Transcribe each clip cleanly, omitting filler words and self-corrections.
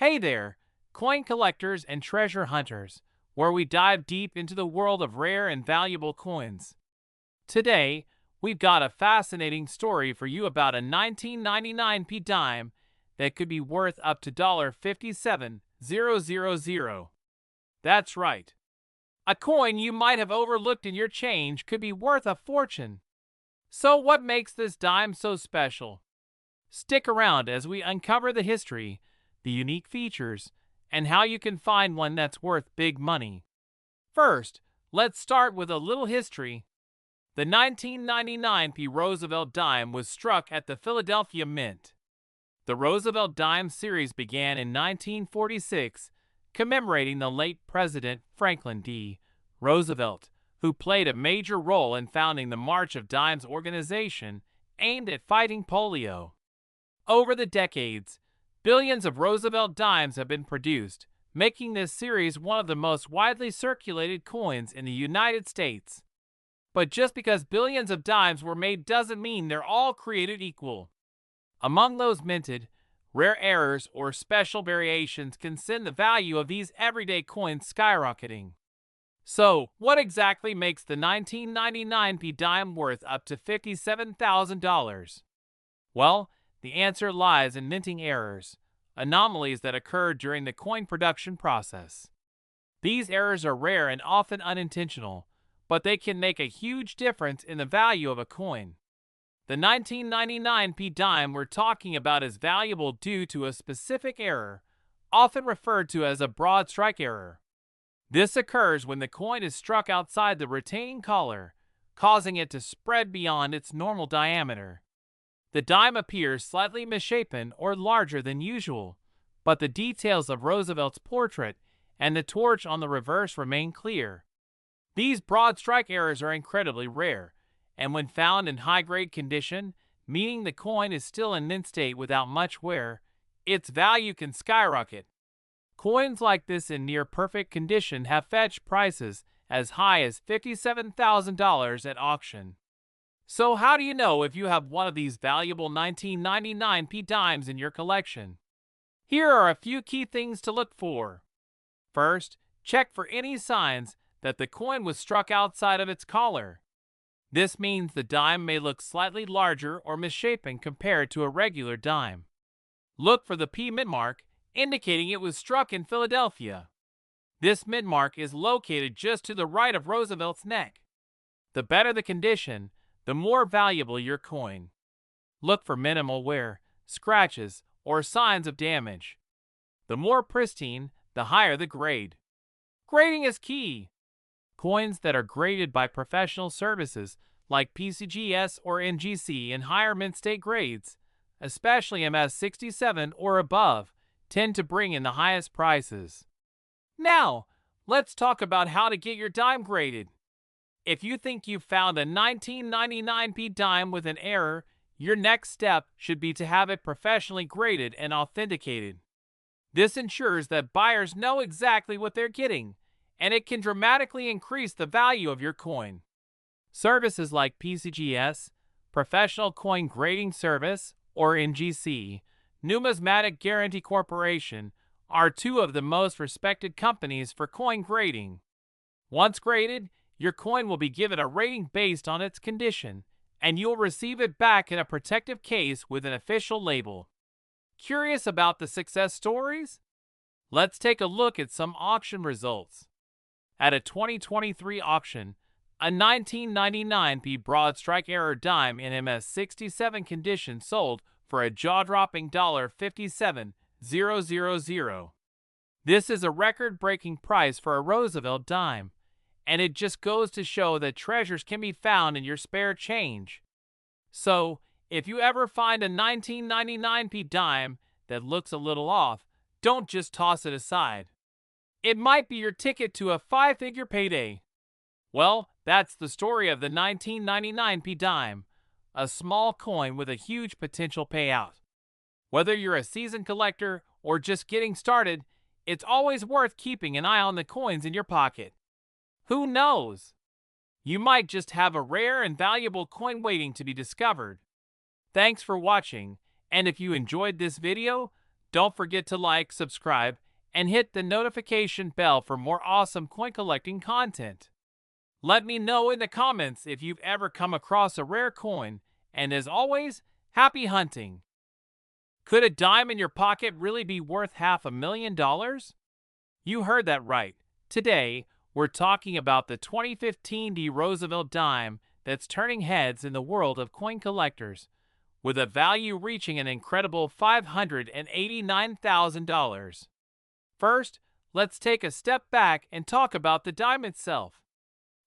Hey there, coin collectors and treasure hunters, where we dive deep into the world of rare and valuable coins. Today, we've got a fascinating story for you about a 1999p dime that could be worth up to $57,000. That's right. A coin you might have overlooked in your change could be worth a fortune. So what makes this dime so special? Stick around as we uncover the history, the unique features, and how you can find one that's worth big money. First, let's start with a little history. The 1999p Roosevelt Dime was struck at the Philadelphia Mint. The Roosevelt Dime series began in 1946, commemorating the late President Franklin D. Roosevelt, who played a major role in founding the March of Dimes organization aimed at fighting polio. Over the decades, billions of Roosevelt dimes have been produced, making this series one of the most widely circulated coins in the United States. But just because billions of dimes were made doesn't mean they're all created equal. Among those minted, rare errors or special variations can send the value of these everyday coins skyrocketing. So, what exactly makes the 1999p dime worth up to $57,000? Well, the answer lies in minting errors, anomalies that occur during the coin production process. These errors are rare and often unintentional, but they can make a huge difference in the value of a coin. The 1999p dime we're talking about is valuable due to a specific error, often referred to as a broad strike error. This occurs when the coin is struck outside the retaining collar, causing it to spread beyond its normal diameter. The dime appears slightly misshapen or larger than usual, but the details of Roosevelt's portrait and the torch on the reverse remain clear. These broad strike errors are incredibly rare, and when found in high-grade condition, meaning the coin is still in mint state without much wear, its value can skyrocket. Coins like this in near-perfect condition have fetched prices as high as $57,000 at auction. So how do you know if you have one of these valuable 1999p dimes in your collection? Here are a few key things to look for. First, check for any signs that the coin was struck outside of its collar. This means the dime may look slightly larger or misshapen compared to a regular dime. Look for the P mint mark, indicating it was struck in Philadelphia. This mint mark is located just to the right of Roosevelt's neck. The better the condition, the more valuable your coin. Look for minimal wear, scratches, or signs of damage. The more pristine, the higher the grade. Grading is key. Coins that are graded by professional services like PCGS or NGC in higher mint state grades, especially MS67 or above, tend to bring in the highest prices. Now, let's talk about how to get your dime graded. If you think you've found a 1999p dime with an error, your next step should be to have it professionally graded and authenticated. This ensures that buyers know exactly what they're getting, and it can dramatically increase the value of your coin. Services like PCGS, Professional Coin Grading Service, or NGC, Numismatic Guarantee Corporation, are two of the most respected companies for coin grading. Once graded, your coin will be given a rating based on its condition, and you'll receive it back in a protective case with an official label. Curious about the success stories? Let's take a look at some auction results. At a 2023 auction, a 1999p broad strike error dime in MS67 condition sold for a jaw-dropping $57,000. This is a record-breaking price for a Roosevelt dime, and it just goes to show that treasures can be found in your spare change. So, if you ever find a 1999p dime that looks a little off, don't just toss it aside. It might be your ticket to a five-figure payday. Well, that's the story of the 1999p dime, a small coin with a huge potential payout. Whether you're a seasoned collector or just getting started, it's always worth keeping an eye on the coins in your pocket. Who knows? You might just have a rare and valuable coin waiting to be discovered. Thanks for watching, and if you enjoyed this video, Don't forget to like, subscribe, and hit the notification bell for more awesome coin collecting content. Let me know in the comments if you've ever come across a rare coin, and as always, happy hunting! Could a dime in your pocket really be worth $500,000? You heard that right. Today, we're talking about the 2015 Roosevelt Dime that's turning heads in the world of coin collectors, with a value reaching an incredible $589,000. First, let's take a step back and talk about the dime itself.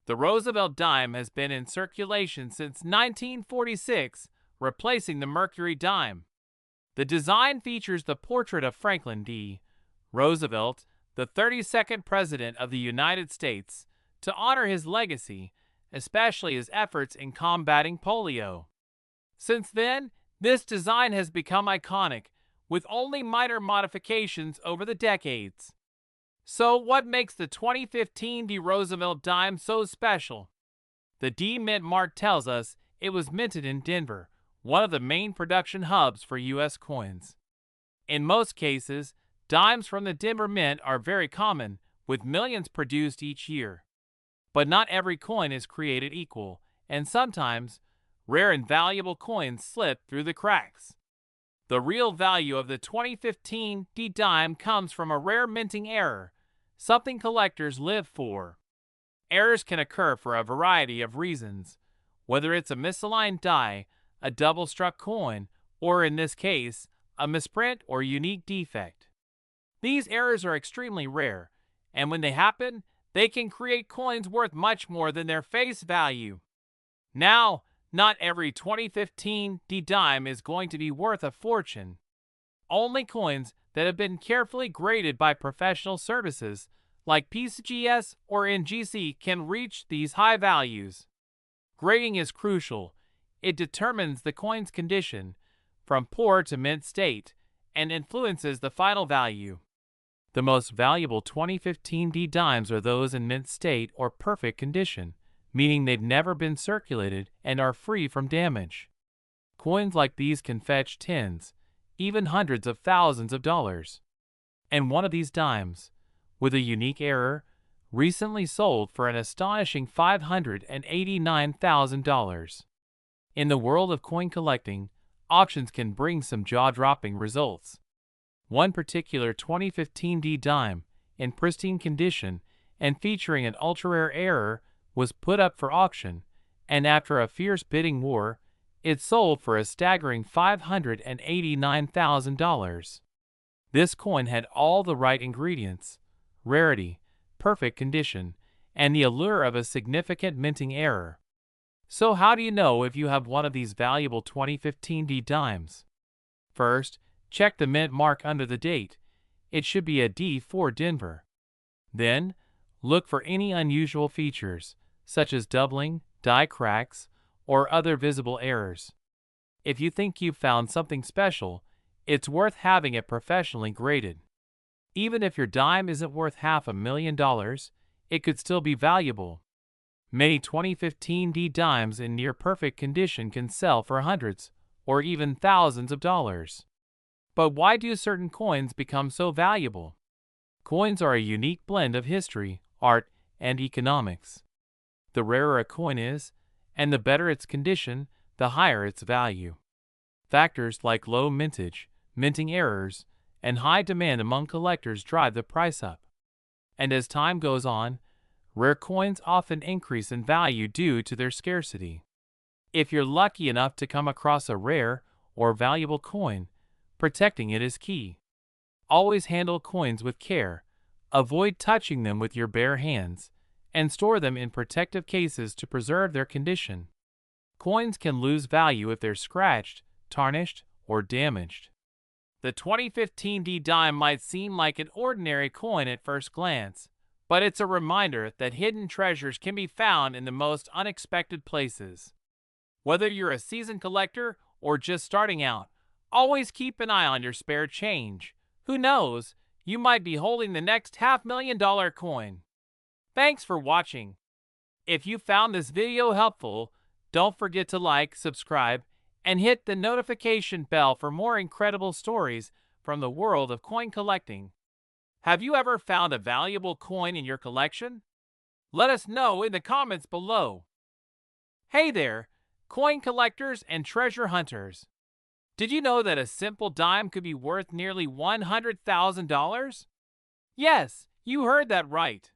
The Roosevelt Dime has been in circulation since 1946, replacing the Mercury dime. The design features the portrait of Franklin D. Roosevelt, the 32nd President of the United States, to honor his legacy, especially his efforts in combating polio. Since then, this design has become iconic, with only minor modifications over the decades. So what makes the 2015 Roosevelt Dime so special? The D Mint mark tells us it was minted in Denver, one of the main production hubs for U.S. coins. In most cases, dimes from the Denver Mint are very common, with millions produced each year. But not every coin is created equal, and sometimes, rare and valuable coins slip through the cracks. The real value of the 2015 D dime comes from a rare minting error, something collectors live for. Errors can occur for a variety of reasons, whether it's a misaligned die, a double-struck coin, or in this case, a misprint or unique defect. These errors are extremely rare, and when they happen, they can create coins worth much more than their face value. Now, not every 2015 D dime is going to be worth a fortune. Only coins that have been carefully graded by professional services like PCGS or NGC can reach these high values. Grading is crucial. It determines the coin's condition, from poor to mint state, and influences the final value. The most valuable 2015 D dimes are those in mint state or perfect condition, meaning they've never been circulated and are free from damage. Coins like these can fetch tens, even hundreds of thousands of dollars. And one of these dimes, with a unique error, recently sold for an astonishing $589,000. In the world of coin collecting, auctions can bring some jaw-dropping results. One particular 2015 D dime, in pristine condition and featuring an ultra-rare error, was put up for auction, and after a fierce bidding war, it sold for a staggering $589,000. This coin had all the right ingredients: rarity, perfect condition, and the allure of a significant minting error. So how do you know if you have one of these valuable 2015 D dimes? First, check the mint mark under the date. It should be a D4 Denver. Then, look for any unusual features, such as doubling, die cracks, or other visible errors. If you think you've found something special, it's worth having it professionally graded. Even if your dime isn't worth $500,000, it could still be valuable. Many 2015 D dimes in near-perfect condition can sell for hundreds or even thousands of dollars. But why do certain coins become so valuable? Coins are a unique blend of history, art, and economics. The rarer a coin is, and the better its condition, the higher its value. Factors like low mintage, minting errors, and high demand among collectors drive the price up. And as time goes on, rare coins often increase in value due to their scarcity. If you're lucky enough to come across a rare or valuable coin, protecting it is key. Always handle coins with care, avoid touching them with your bare hands, and store them in protective cases to preserve their condition. Coins can lose value if they're scratched, tarnished, or damaged. The 2015 D dime might seem like an ordinary coin at first glance, but it's a reminder that hidden treasures can be found in the most unexpected places. Whether you're a seasoned collector or just starting out, always keep an eye on your spare change. Who knows, you might be holding the next $500,000 coin. Thanks for watching. If you found this video helpful, don't forget to like, subscribe, and hit the notification bell for more incredible stories from the world of coin collecting. Have you ever found a valuable coin in your collection? Let us know in the comments below. Hey there, coin collectors and treasure hunters. Did you know that a simple dime could be worth nearly $100,000? Yes, you heard that right.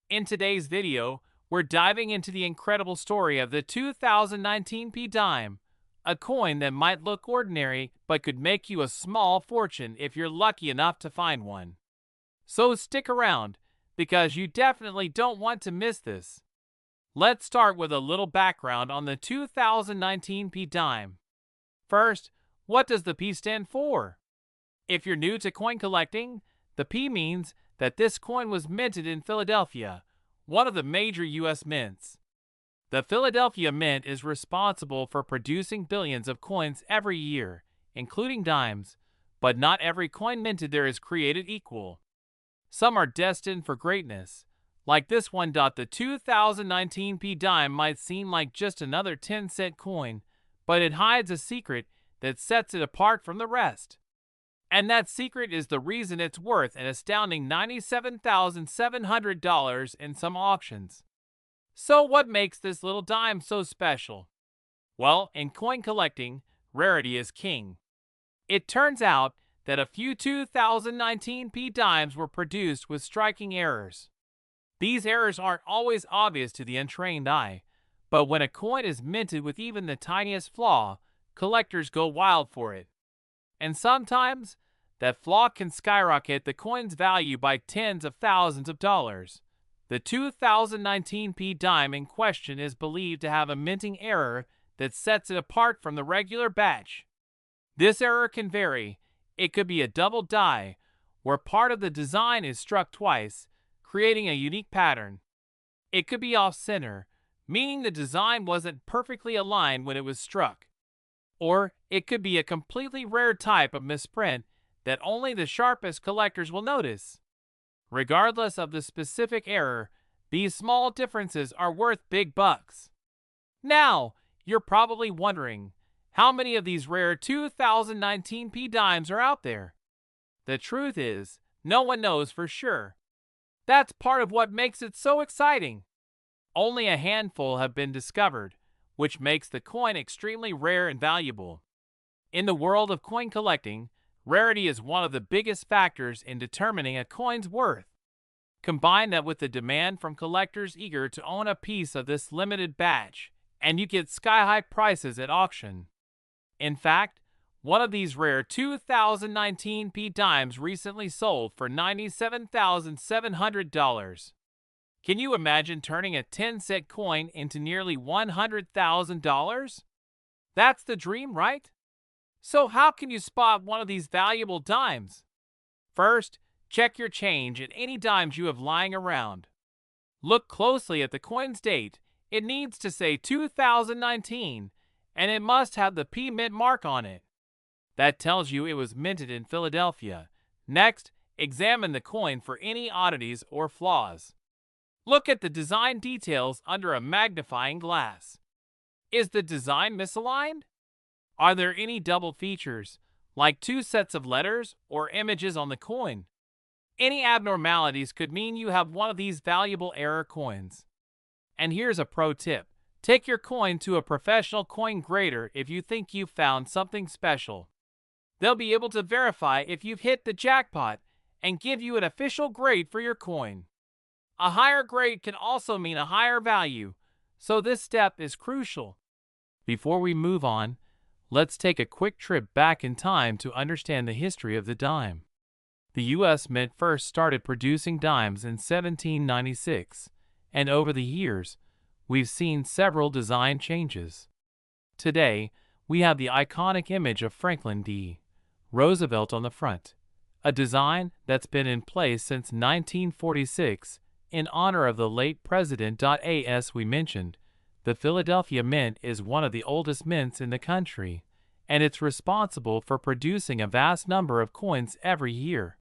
In today's video, we're diving into the incredible story of the 2019 dime, a coin that might look ordinary but could make you a small fortune if you're lucky enough to find one. So stick around, because you definitely don't want to miss this. Let's start with a little background on the 2019 dime. First, what does the P stand for? If you're new to coin collecting, the P means that this coin was minted in Philadelphia, one of the major U.S. mints. The Philadelphia Mint is responsible for producing billions of coins every year, including dimes, but not every coin minted there is created equal. Some are destined for greatness, like this one. The 2019 dime might seem like just another 10-cent coin, but it hides a secret that sets it apart from the rest. And that secret is the reason it's worth an astounding $97,700 in some auctions. So what makes this little dime so special? Well, in coin collecting, rarity is king. It turns out that a few 2019 dimes were produced with striking errors. These errors aren't always obvious to the untrained eye, but when a coin is minted with even the tiniest flaw, collectors go wild for it. And sometimes, that flaw can skyrocket the coin's value by tens of thousands of dollars. The 2019 dime in question is believed to have a minting error that sets it apart from the regular batch. This error can vary. It could be a double die, where part of the design is struck twice, creating a unique pattern. It could be off-center, meaning the design wasn't perfectly aligned when it was struck. Or it could be a completely rare type of misprint that only the sharpest collectors will notice. Regardless of the specific error, these small differences are worth big bucks. Now, you're probably wondering, how many of these rare 2019 dimes are out there? The truth is, no one knows for sure. That's part of what makes it so exciting. Only a handful have been discovered, which makes the coin extremely rare and valuable. In the world of coin collecting, rarity is one of the biggest factors in determining a coin's worth. Combine that with the demand from collectors eager to own a piece of this limited batch, and you get sky-high prices at auction. In fact, one of these rare 2019 dimes recently sold for $97,700. Can you imagine turning a 10-cent coin into nearly $100,000? That's the dream, right? So how can you spot one of these valuable dimes? First, check your change and any dimes you have lying around. Look closely at the coin's date. It needs to say 2019, and it must have the P mint mark on it. That tells you it was minted in Philadelphia. Next, examine the coin for any oddities or flaws. Look at the design details under a magnifying glass. Is the design misaligned? Are there any double features, like two sets of letters or images on the coin? Any abnormalities could mean you have one of these valuable error coins. And here's a pro tip. Take your coin to a professional coin grader if you think you've found something special. They'll be able to verify if you've hit the jackpot and give you an official grade for your coin. A higher grade can also mean a higher value, so this step is crucial. Before we move on, let's take a quick trip back in time to understand the history of the dime. The U.S. Mint first started producing dimes in 1796, and over the years, we've seen several design changes. Today, we have the iconic image of Franklin D. Roosevelt on the front, a design that's been in place since 1946 in honor of the late president. As we mentioned, the Philadelphia Mint is one of the oldest mints in the country, and it's responsible for producing a vast number of coins every year.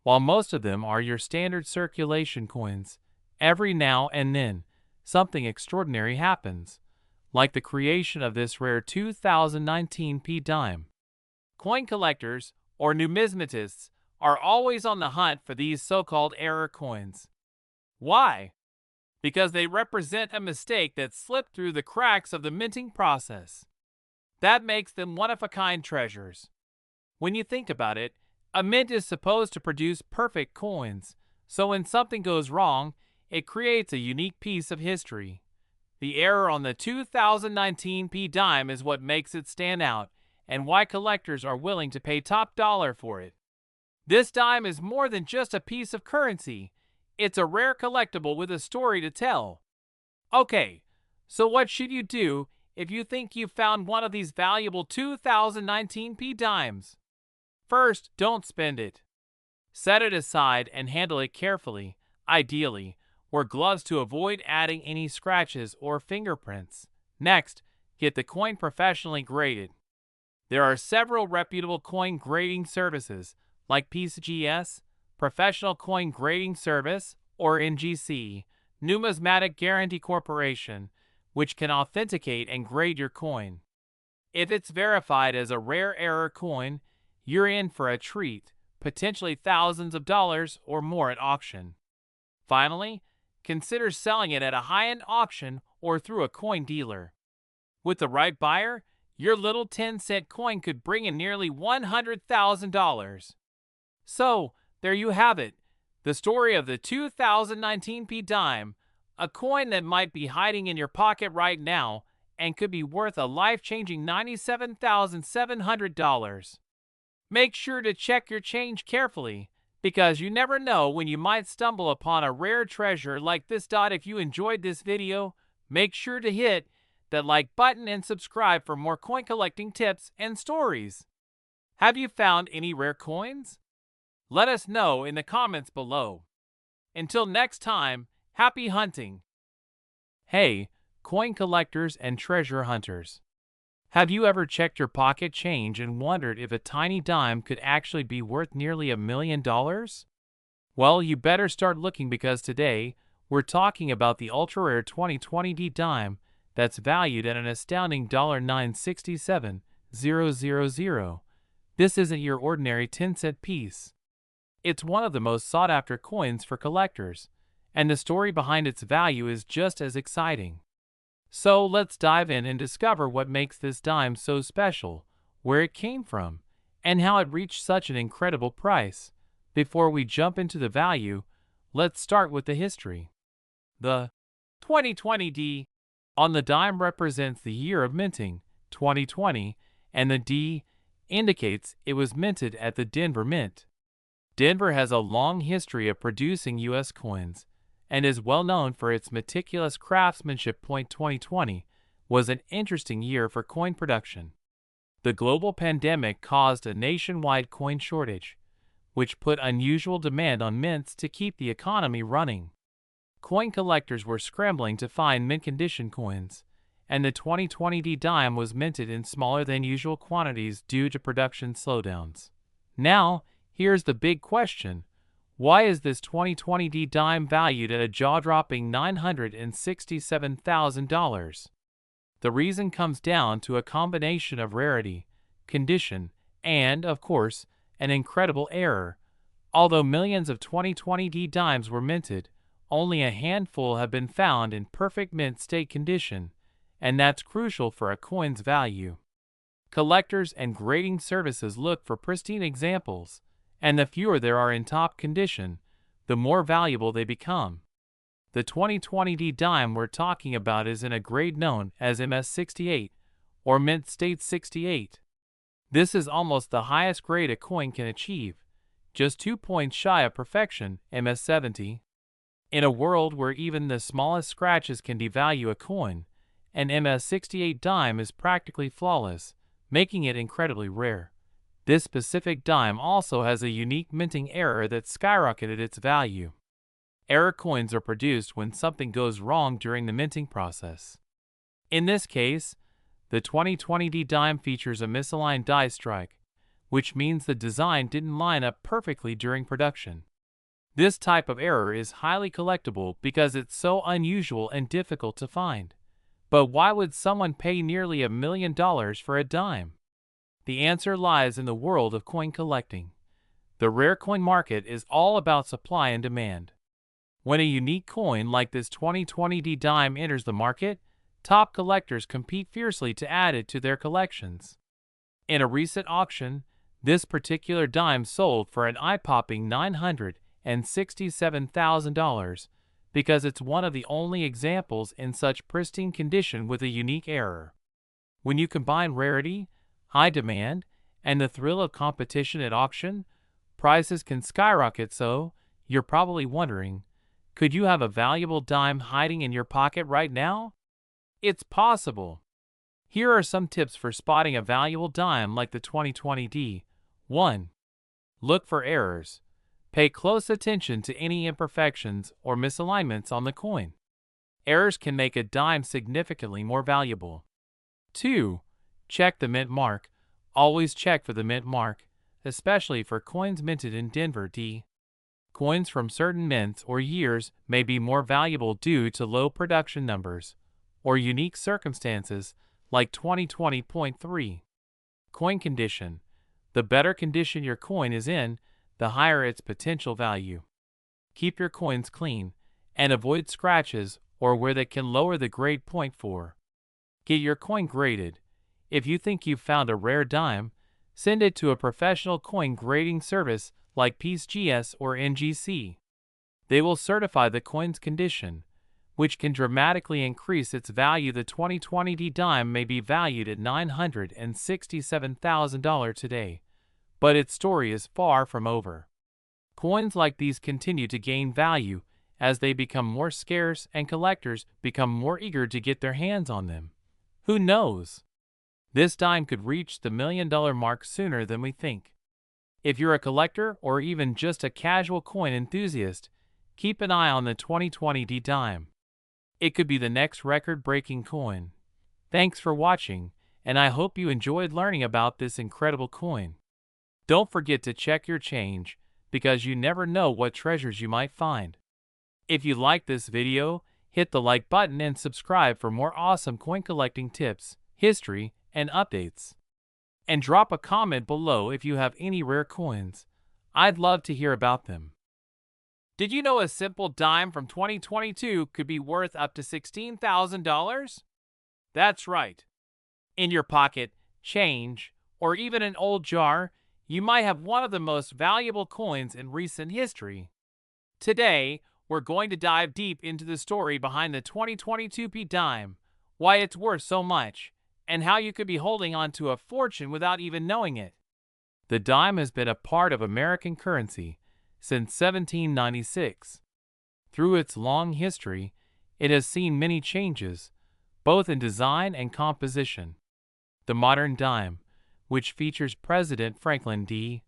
While most of them are your standard circulation coins, every now and then, something extraordinary happens, like the creation of this rare 2019 dime. Coin collectors, or numismatists are always on the hunt for these so-called error coins. Why? Because they represent a mistake that slipped through the cracks of the minting process. That makes them one-of-a-kind treasures. When you think about it, a mint is supposed to produce perfect coins, so when something goes wrong, it creates a unique piece of history. The error on the 2019 P dime is what makes it stand out, and why collectors are willing to pay top dollar for it. This dime is more than just a piece of currency. It's a rare collectible with a story to tell. Okay, so what should you do if you think you've found one of these valuable 2019 P dimes? First, don't spend it. Set it aside and handle it carefully. Ideally, wear gloves to avoid adding any scratches or fingerprints. Next, get the coin professionally graded. There are several reputable coin grading services like PCGS, Professional Coin Grading Service, or NGC, Numismatic Guarantee Corporation, which can authenticate and grade your coin. If it's verified as a rare error coin, you're in for a treat, potentially thousands of dollars or more at auction. Finally, consider selling it at a high-end auction or through a coin dealer. With the right buyer, your little 10-cent coin could bring in nearly $100,000. So, there you have it, the story of the 2019 P dime, a coin that might be hiding in your pocket right now and could be worth a life-changing $97,700. Make sure to check your change carefully, because you never know when you might stumble upon a rare treasure like this. If you enjoyed this video, make sure to hit that like button and subscribe for more coin collecting tips and stories. Have you found any rare coins? Let us know in the comments below. Until next time, happy hunting! Hey, coin collectors and treasure hunters. Have you ever checked your pocket change and wondered if a tiny dime could actually be worth nearly $1 million? Well, you better start looking, because today we're talking about the ultra-rare 2020 D dime that's valued at an astounding $967,000. This isn't your ordinary 10-cent piece. It's one of the most sought-after coins for collectors, and the story behind its value is just as exciting. So let's dive in and discover what makes this dime so special, where it came from, and how it reached such an incredible price. Before we jump into the value, let's start with the history. The 2020 D on the dime represents the year of minting, 2020, and the D indicates it was minted at the Denver Mint. Denver has a long history of producing U.S. coins and is well known for its meticulous craftsmanship. 2020 was an interesting year for coin production. The global pandemic caused a nationwide coin shortage, which put unusual demand on mints to keep the economy running. Coin collectors were scrambling to find mint-condition coins, and the 2020 D dime was minted in smaller than usual quantities due to production slowdowns. Now, here's the big question. Why is this 2020 D dime valued at a jaw-dropping $967,000? The reason comes down to a combination of rarity, condition, and, of course, an incredible error. Although millions of 2020 D dimes were minted, only a handful have been found in perfect mint state condition, and that's crucial for a coin's value. Collectors and grading services look for pristine examples, and the fewer there are in top condition, the more valuable they become. The 2020 D dime we're talking about is in a grade known as MS68, or Mint State 68. This is almost the highest grade a coin can achieve, just 2 points shy of perfection, MS70. In a world where even the smallest scratches can devalue a coin, an MS68 dime is practically flawless, making it incredibly rare. This specific dime also has a unique minting error that skyrocketed its value. Error coins are produced when something goes wrong during the minting process. In this case, the 2020 D dime features a misaligned die strike, which means the design didn't line up perfectly during production. This type of error is highly collectible because it's so unusual and difficult to find. But why would someone pay nearly $1 million for a dime? The answer lies in the world of coin collecting. The rare coin market is all about supply and demand. When a unique coin like this 2020 D dime enters the market, top collectors compete fiercely to add it to their collections. In a recent auction, this particular dime sold for an eye-popping $967,000 because it's one of the only examples in such pristine condition with a unique error. When you combine rarity, high demand, and the thrill of competition at auction, prices can skyrocket. So, you're probably wondering, could you have a valuable dime hiding in your pocket right now? It's possible. Here are some tips for spotting a valuable dime like the 2020 D. 1. Look for errors. Pay close attention to any imperfections or misalignments on the coin. Errors can make a dime significantly more valuable. 2. Check the mint mark. Always check for the mint mark, especially for coins minted in Denver D. Coins from certain mints or years may be more valuable due to low production numbers or unique circumstances like 2020.3. Coin condition. The better condition your coin is in, the higher its potential value. Keep your coins clean and avoid scratches or where they can lower the grade point for. Get your coin graded. If you think you've found a rare dime, send it to a professional coin grading service like PSGS or NGC. They will certify the coin's condition, which can dramatically increase its value. The 2020 D dime may be valued at $967,000 today, but its story is far from over. Coins like these continue to gain value as they become more scarce and collectors become more eager to get their hands on them. Who knows? This dime could reach the $1 million mark sooner than we think. If you're a collector or even just a casual coin enthusiast, keep an eye on the 2020 D dime. It could be the next record-breaking coin. Thanks for watching, and I hope you enjoyed learning about this incredible coin. Don't forget to check your change, because you never know what treasures you might find. If you like this video, hit the like button and subscribe for more awesome coin collecting tips, history, and updates. And drop a comment below if you have any rare coins. I'd love to hear about them. Did you know a simple dime from 2022 could be worth up to $16,000? That's right. In your pocket, change, or even an old jar, you might have one of the most valuable coins in recent history. Today, we're going to dive deep into the story behind the 2022 P dime, why it's worth so much, and how you could be holding on to a fortune without even knowing it. The dime has been a part of American currency since 1796. Through its long history, it has seen many changes, both in design and composition. The modern dime, which features President Franklin D.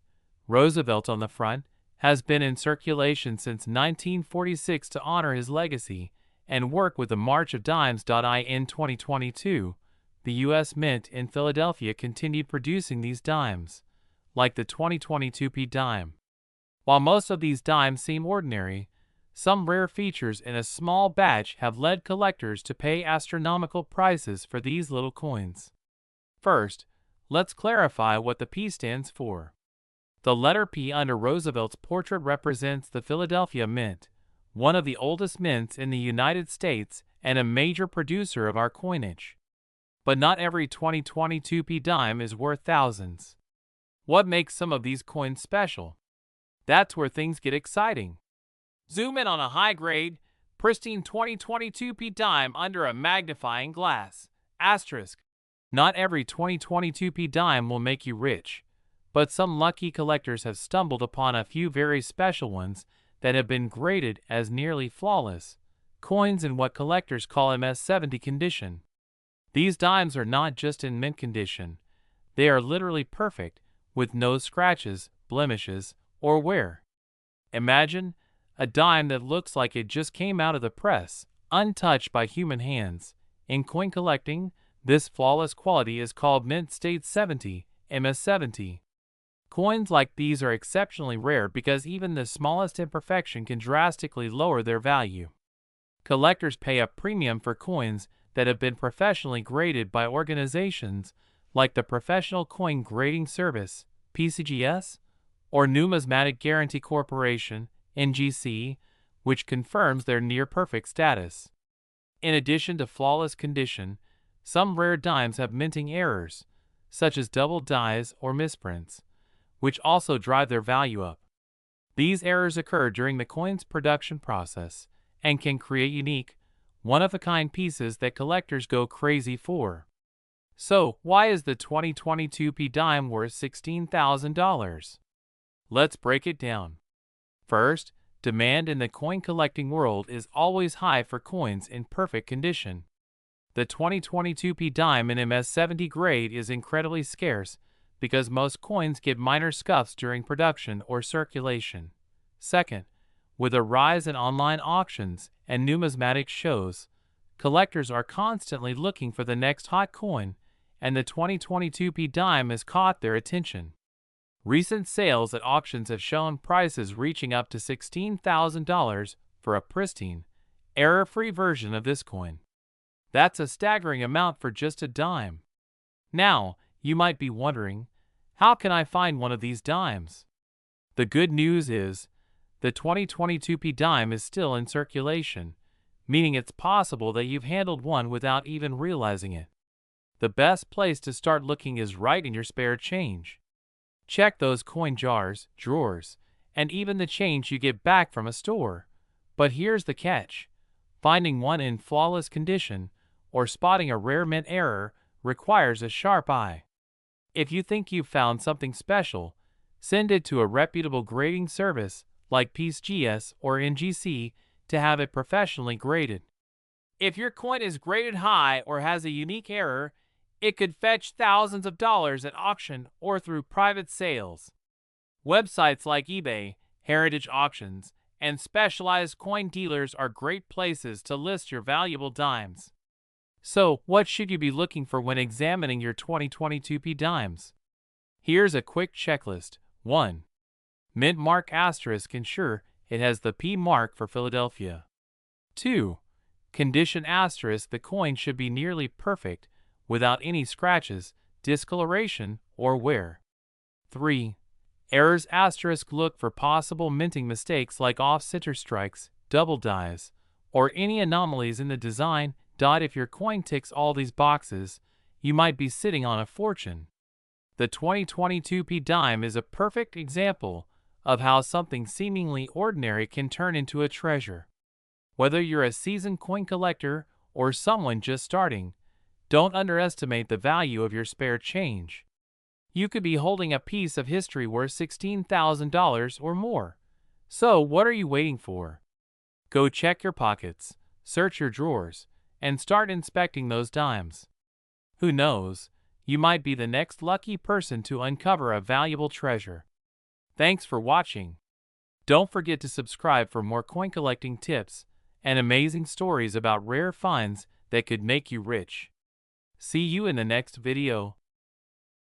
Roosevelt on the front, has been in circulation since 1946 to honor his legacy and work with the March of Dimes. In 2022, the U.S. Mint in Philadelphia continued producing these dimes, like the 2022 P dime. While most of these dimes seem ordinary, some rare features in a small batch have led collectors to pay astronomical prices for these little coins. First, let's clarify what the P stands for. The letter P under Roosevelt's portrait represents the Philadelphia Mint, one of the oldest mints in the United States and a major producer of our coinage. But not every 2022 P dime is worth thousands. What makes some of these coins special? That's where things get exciting. Zoom in on a high-grade, pristine 2022 P dime under a magnifying glass. Asterisk. Not every 2022 P dime will make you rich, but some lucky collectors have stumbled upon a few very special ones that have been graded as nearly flawless, coins in what collectors call MS-70 condition. These dimes are not just in mint condition, they are literally perfect, with no scratches, blemishes, or wear. Imagine a dime that looks like it just came out of the press, untouched by human hands. In coin collecting, this flawless quality is called Mint State 70, MS-70. Coins like these are exceptionally rare because even the smallest imperfection can drastically lower their value. Collectors pay a premium for coins that have been professionally graded by organizations like the Professional Coin Grading Service, PCGS, or Numismatic Guarantee Corporation, NGC, which confirms their near-perfect status. In addition to flawless condition, some rare dimes have minting errors, such as double dies or misprints, which also drive their value up. These errors occur during the coin's production process and can create unique, one-of-a-kind pieces that collectors go crazy for. So, why is the 2022 P dime worth $16,000? Let's break it down. First, demand in the coin collecting world is always high for coins in perfect condition. The 2022 P dime in MS70 grade is incredibly scarce because most coins get minor scuffs during production or circulation. Second, with a rise in online auctions and numismatic shows, collectors are constantly looking for the next hot coin, and the 2022 P dime has caught their attention. Recent sales at auctions have shown prices reaching up to $16,000 for a pristine, error-free version of this coin. That's a staggering amount for just a dime. Now, you might be wondering, how can I find one of these dimes? The good news is, the 2022 P dime is still in circulation, meaning it's possible that you've handled one without even realizing it. The best place to start looking is right in your spare change. Check those coin jars, drawers, and even the change you get back from a store. But here's the catch. Finding one in flawless condition or spotting a rare mint error requires a sharp eye. If you think you've found something special, send it to a reputable grading service like PCGS or NGC to have it professionally graded. If your coin is graded high or has a unique error, it could fetch thousands of dollars at auction or through private sales. Websites like eBay, heritage auctions, and specialized coin dealers are great places to list your valuable dimes. So, what should you be looking for when examining your 2022 P dimes? Here's a quick checklist. 1. Mint mark asterisk ensure it has the P mark for Philadelphia. 2. Condition asterisk the coin should be nearly perfect without any scratches, discoloration, or wear. 3. Errors asterisk look for possible minting mistakes like off-center strikes, double dies, or any anomalies in the design. If your coin ticks all these boxes, you might be sitting on a fortune. The 2022 P dime is a perfect example of how something seemingly ordinary can turn into a treasure. Whether you're a seasoned coin collector or someone just starting, don't underestimate the value of your spare change. You could be holding a piece of history worth $16,000 or more. So what are you waiting for? Go check your pockets, search your drawers, and start inspecting those dimes. Who knows, you might be the next lucky person to uncover a valuable treasure. Thanks for watching. Don't forget to subscribe for more coin collecting tips and amazing stories about rare finds that could make you rich. See you in the next video.